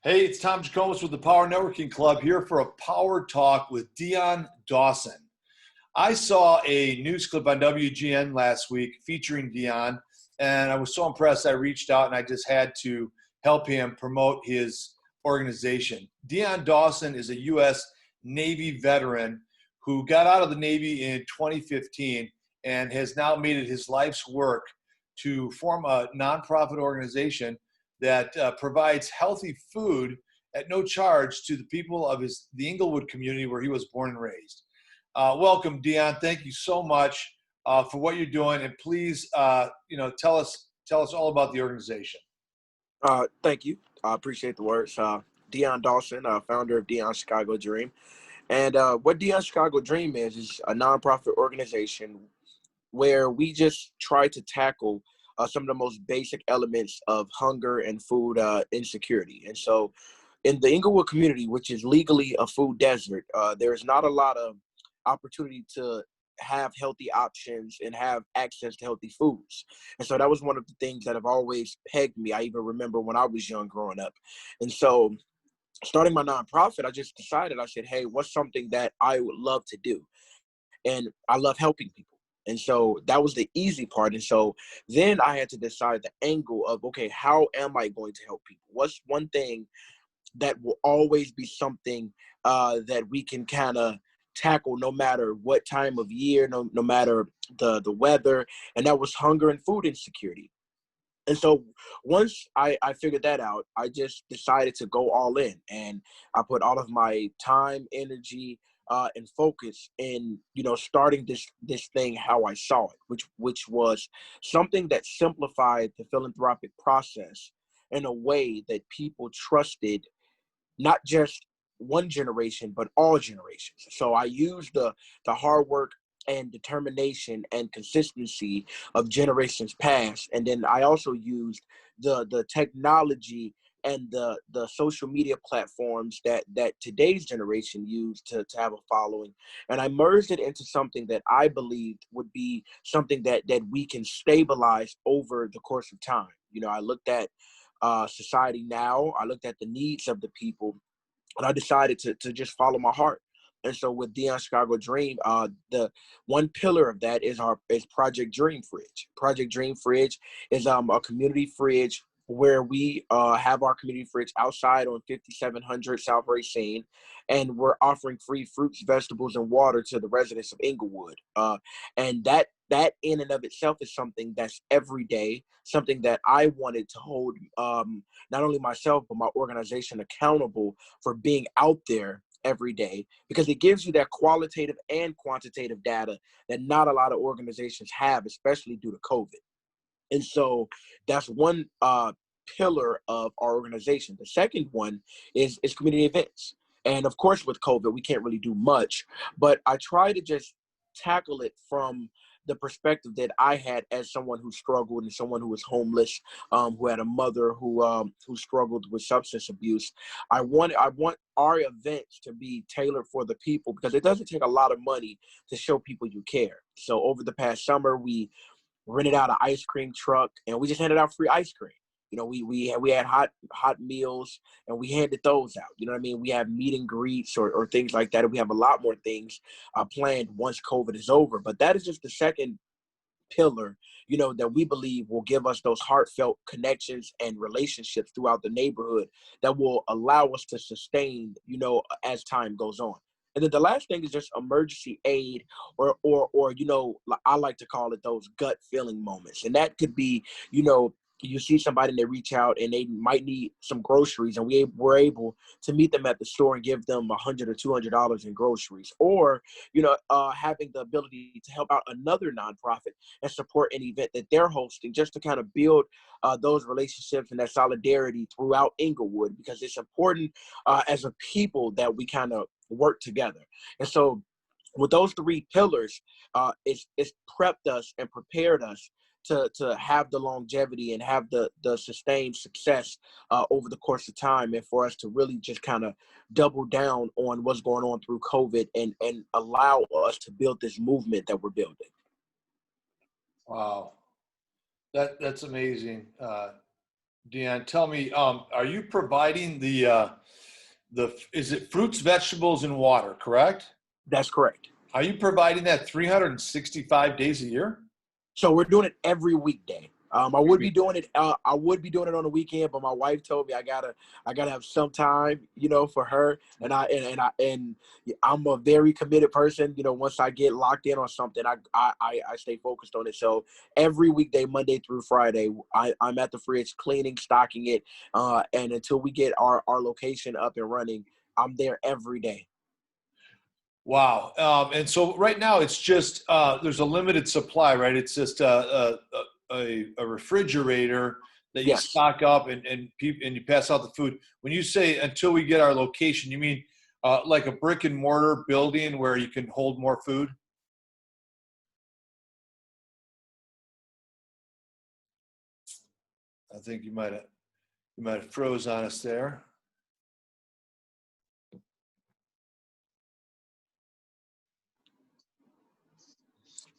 Hey, it's Tom Jacobus with the Power Networking Club here for a Power Talk with Dion Dawson. I saw a news clip on WGN last week featuring Dion, and I was so impressed I reached out and I just had to help him promote his organization. Dion Dawson is a U.S. Navy veteran who got out of the Navy in 2015 and has now made it his life's work to form a nonprofit organization that provides healthy food at no charge to the people of the Inglewood community where he was born and raised. Welcome, Dion. Thank you so much for what you're doing, and please, tell us all about the organization. Thank you. I appreciate the words. Dion Dawson, founder of Dion Chicago Dream. And what Dion Chicago Dream is a nonprofit organization where we just try to tackle some of the most basic elements of hunger and food insecurity. And so in the Inglewood community, which is legally a food desert, there's not a lot of opportunity to have healthy options and have access to healthy foods. And so that was one of the things that have always pegged me. I even remember when I was young growing up. And so starting my nonprofit, I just decided, I said, hey, what's something that I would love to do? And I love helping people. And so that was the easy part. And so then I had to decide the angle of, okay, how am I going to help people? What's one thing that will always be something that we can kind of tackle no matter what time of year, no matter the weather, and that was hunger and food insecurity. And so once I figured that out, I just decided to go all in, and I put all of my time, energy, and focus in, starting this thing how I saw it, which was something that simplified the philanthropic process in a way that people trusted not just one generation, but all generations. So I used the hard work and determination and consistency of generations past. And then I also used the technology and the social media platforms that today's generation use to have a following. And I merged it into something that I believed would be something that we can stabilize over the course of time. I looked at society now, I looked at the needs of the people, and I decided to just follow my heart. And so with Dion Chicago Dream, the one pillar of that is Project Dream Fridge. Project Dream Fridge is a community fridge where we have our community fridge outside on 5700 South Racine, and we're offering free fruits, vegetables, and water to the residents of Inglewood. And that in and of itself is something that's every day, something that I wanted to hold not only myself but my organization accountable for being out there every day, because it gives you that qualitative and quantitative data that not a lot of organizations have, especially due to COVID. And so that's one pillar of our organization. The second one is community events. And of course, with COVID, we can't really do much, but I try to just tackle it from the perspective that I had as someone who struggled and someone who was homeless, who had a mother who struggled with substance abuse. I want our events to be tailored for the people, because it doesn't take a lot of money to show people you care. So over the past summer, we rented out an ice cream truck, and we just handed out free ice cream. We had hot meals, and we handed those out. You know what I mean? We have meet and greets or things like that. And we have a lot more things planned once COVID is over. But that is just the second pillar, that we believe will give us those heartfelt connections and relationships throughout the neighborhood that will allow us to sustain, as time goes on. And then the last thing is just emergency aid, or I like to call it those gut feeling moments. And that could be, you see somebody and they reach out and they might need some groceries, and we're able to meet them at the store and give them $100 or $200 in groceries, or having the ability to help out another nonprofit and support an event that they're hosting, just to kind of build those relationships and that solidarity throughout Inglewood, because it's important as a people that we kind of work together. And so with those three pillars, it's prepped us and prepared us to have the longevity and have the sustained success over the course of time, and for us to really just kind of double down on what's going on through COVID, and allow us to build this movement that we're building. Wow, that's amazing, Dion, tell me, are you providing is it fruits, vegetables, and water, correct? That's correct. Are you providing that 365 days a year? So we're doing it every weekday. I Every would be week. doing it. I would be doing it on the weekend, but my wife told me I gotta have some time, for her. And I'm a very committed person. Once I get locked in on something, I stay focused on it. So every weekday, Monday through Friday, I'm at the fridge cleaning, stocking it, and until we get our location up and running, I'm there every day. Wow. And so right now it's just there's a limited supply, right? It's just a refrigerator that you Yes. stock up and you pass out the food. When you say until we get our location, you mean like a brick and mortar building where you can hold more food? I think you might have froze on us there.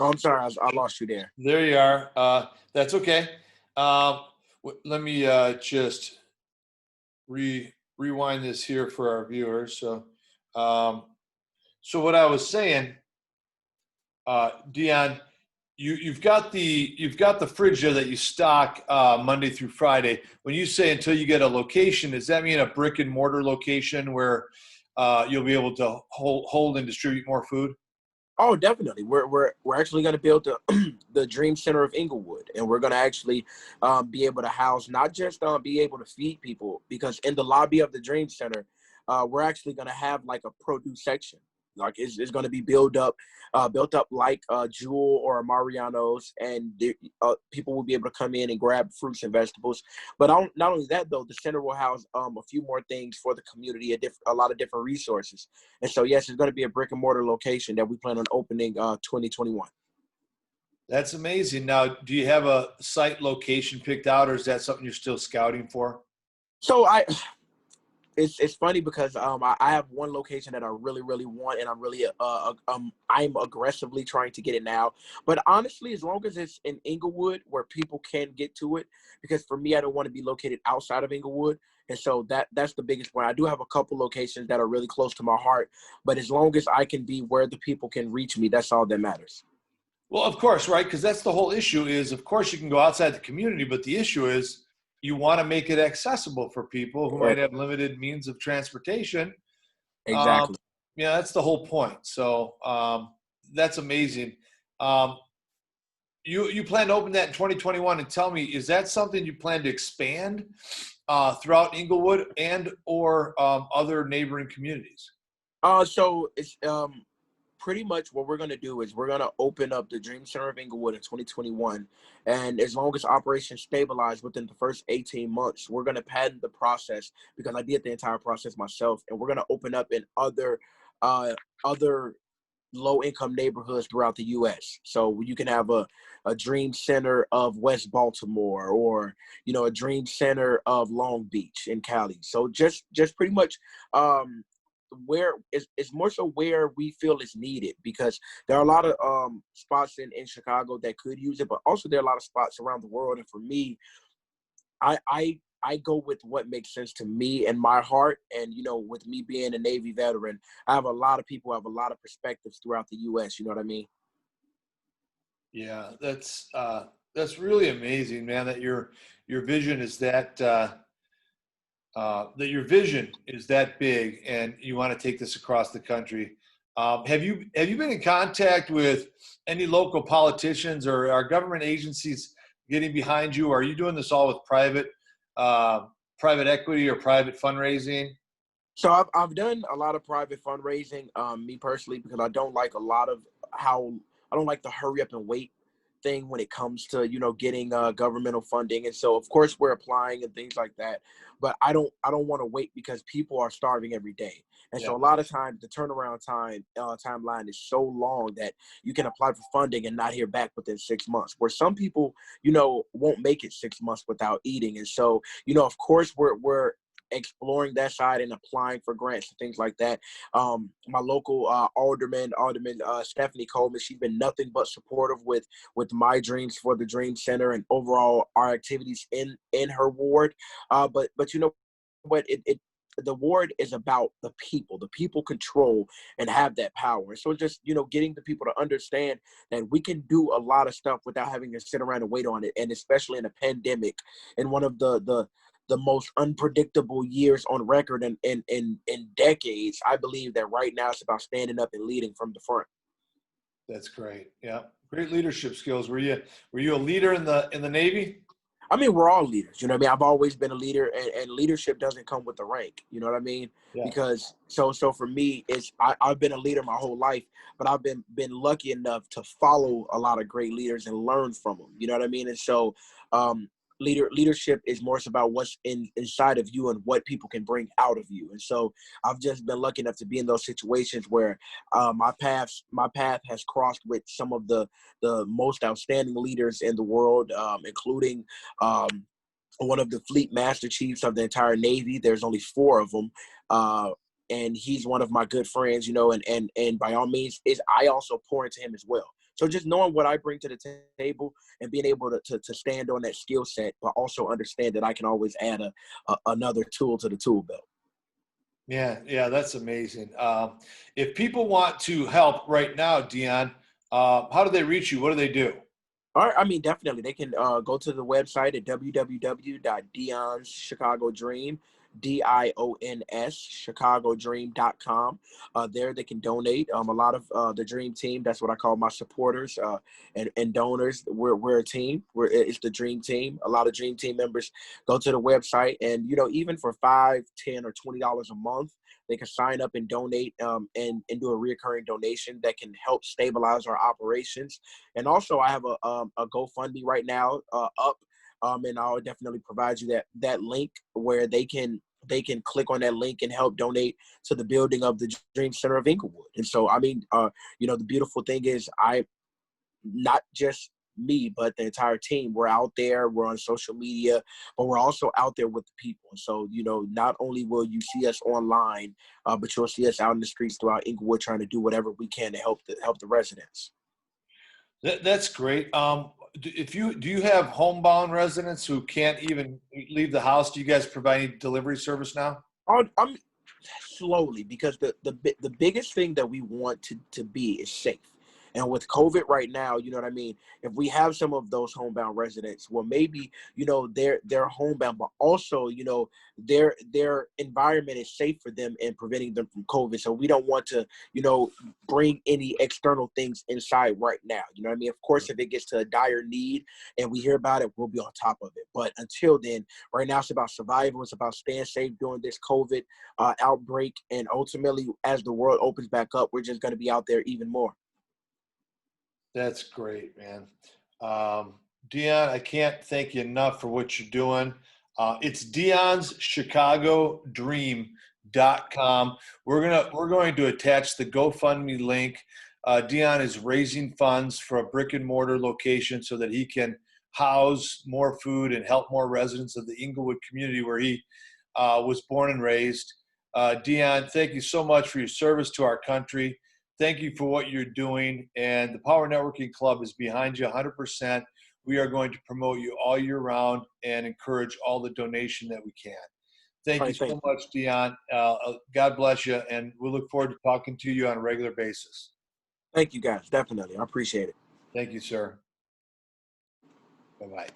Oh, I'm sorry, I lost you there. There you are. That's okay. Let me just rewind this here for our viewers. Um, so what I was saying, Dion, you've got the fridge there that you stock Monday through Friday. When you say until you get a location, does that mean a brick and mortar location where you'll be able to hold and distribute more food? Oh, definitely. We're actually going to build the the Dream Center of Inglewood, and we're going to actually be able to house, not just be able to feed people, because in the lobby of the Dream Center, we're actually going to have like a produce section. Like it's going to be built up like Jewel or Mariano's, and people will be able to come in and grab fruits and vegetables. But not only that, though, the center will house a few more things for the community, a lot of different resources. And so, yes, it's going to be a brick and mortar location that we plan on opening 2021. That's amazing. Now, do you have a site location picked out, or is that something you're still scouting for? So it's funny because I have one location that I really want, and I'm aggressively trying to get it now. But honestly, as long as it's in Inglewood where people can get to it, because for me, I don't want to be located outside of Inglewood. And so that's the biggest point. I do have a couple locations that are really close to my heart, but as long as I can be where the people can reach me, that's all that matters. Well, of course, right? Because that's the whole issue is, of course, you can go outside the community, but the issue is you want to make it accessible for people who might have limited means of transportation. Um, Exactly. yeah, that's the whole point. So that's amazing. Um, you plan to open that in 2021, and tell me, is that something you plan to expand throughout Inglewood and or other neighboring communities? So it's pretty much what we're going to do is we're going to open up the Dream Center of Inglewood in 2021. And as long as operations stabilize within the first 18 months, we're going to patent the process, because I did the entire process myself. And we're going to open up in other low income neighborhoods throughout the US. So you can have a dream center of West Baltimore, or, a dream center of Long Beach in Cali. So just pretty much where it's more so where we feel it's needed, because there are a lot of spots in Chicago that could use it, but also there are a lot of spots around the world. And for me, I go with what makes sense to me and my heart. And with me being a Navy veteran, I have a lot of people have a lot of perspectives throughout the US. You know what I mean? Yeah, that's really amazing, man. That your vision is that big, and you want to take this across the country. Have you been in contact with any local politicians or our government agencies getting behind you? Or are you doing this all with uh, private equity or private fundraising? So I've done a lot of private fundraising, me personally, because I don't like the hurry up and wait thing when it comes to getting governmental funding. And so of course we're applying and things like that, but I don't want to wait, because people are starving every day. And Yeah. so a lot of times the turnaround timeline is so long that you can apply for funding and not hear back within 6 months, where some people won't make it 6 months without eating. And so of course we're exploring that side and applying for grants and things like that. My local alderman Stephanie Coleman, she's been nothing but supportive with my dreams for the Dream Center and overall our activities in her ward. But you know what, the ward is about the people. The people control and have that power. So just, getting the people to understand that we can do a lot of stuff without having to sit around and wait on it. And especially in a pandemic, in one of the most unpredictable years on record in decades, I believe that right now it's about standing up and leading from the front. That's great. Yeah. Great leadership skills. Were you a leader in the Navy? I mean, we're all leaders, you know what I mean? I've always been a leader, and leadership doesn't come with the rank, you know what I mean? Yeah. Because so for me, I've been a leader my whole life, but I've been lucky enough to follow a lot of great leaders and learn from them, you know what I mean? And so leadership is more so about what's inside of you and what people can bring out of you. And so I've just been lucky enough to be in those situations where my path has crossed with some of the most outstanding leaders in the world, including one of the fleet master chiefs of the entire Navy. There's only 4 of them. And he's one of my good friends, and by all means, I also pour into him as well. So just knowing what I bring to the table and being able to stand on that skill set, but also understand that I can always add another tool to the tool belt. Yeah, that's amazing. If people want to help right now, Dion, how do they reach you? What do they do? All right, I mean, definitely. They can go to the website at www.Dion'sChicagoDream, DIONS, ChicagoDream.com. There they can donate. A lot of the Dream Team, that's what I call my supporters and donors. We're a team. It's the Dream Team. A lot of Dream Team members go to the website, and, even for $5, $10, or $20 a month, they can sign up and donate and do a recurring donation that can help stabilize our operations. And also, I have a GoFundMe right now up, and I'll definitely provide you that link where they can click on that link and help donate to the building of the Dream Center of Inglewood. And so, I mean, the beautiful thing is not just me, but the entire team. We're out there, we're on social media, but we're also out there with the people. So, not only will you see us online, but you'll see us out in the streets throughout Inglewood trying to do whatever we can to help the residents. That's great. Do you have homebound residents who can't even leave the house? Do you guys provide any delivery service now? I'm slowly, because the biggest thing that we want to be is safe. And with COVID right now, you know what I mean? If we have some of those homebound residents, well, maybe, they're homebound, but also, their environment is safe for them and preventing them from COVID. So we don't want to, bring any external things inside right now. You know what I mean? Of course, if it gets to a dire need and we hear about it, we'll be on top of it. But until then, right now, it's about survival. It's about staying safe during this COVID outbreak. And ultimately, as the world opens back up, we're just going to be out there even more. That's great, man. Dion, I can't thank you enough for what you're doing. It's Dion'sChicagoDream.com. We're going to attach the GoFundMe link. Dion is raising funds for a brick and mortar location so that he can house more food and help more residents of the Inglewood community where he was born and raised. Dion, thank you so much for your service to our country. Thank you for what you're doing, and the Power Networking Club is behind you 100%. We are going to promote you all year round and encourage all the donation that we can. Thank you so much, Dion. God bless you, and we look forward to talking to you on a regular basis. Thank you, guys. Definitely. I appreciate it. Thank you, sir. Bye-bye.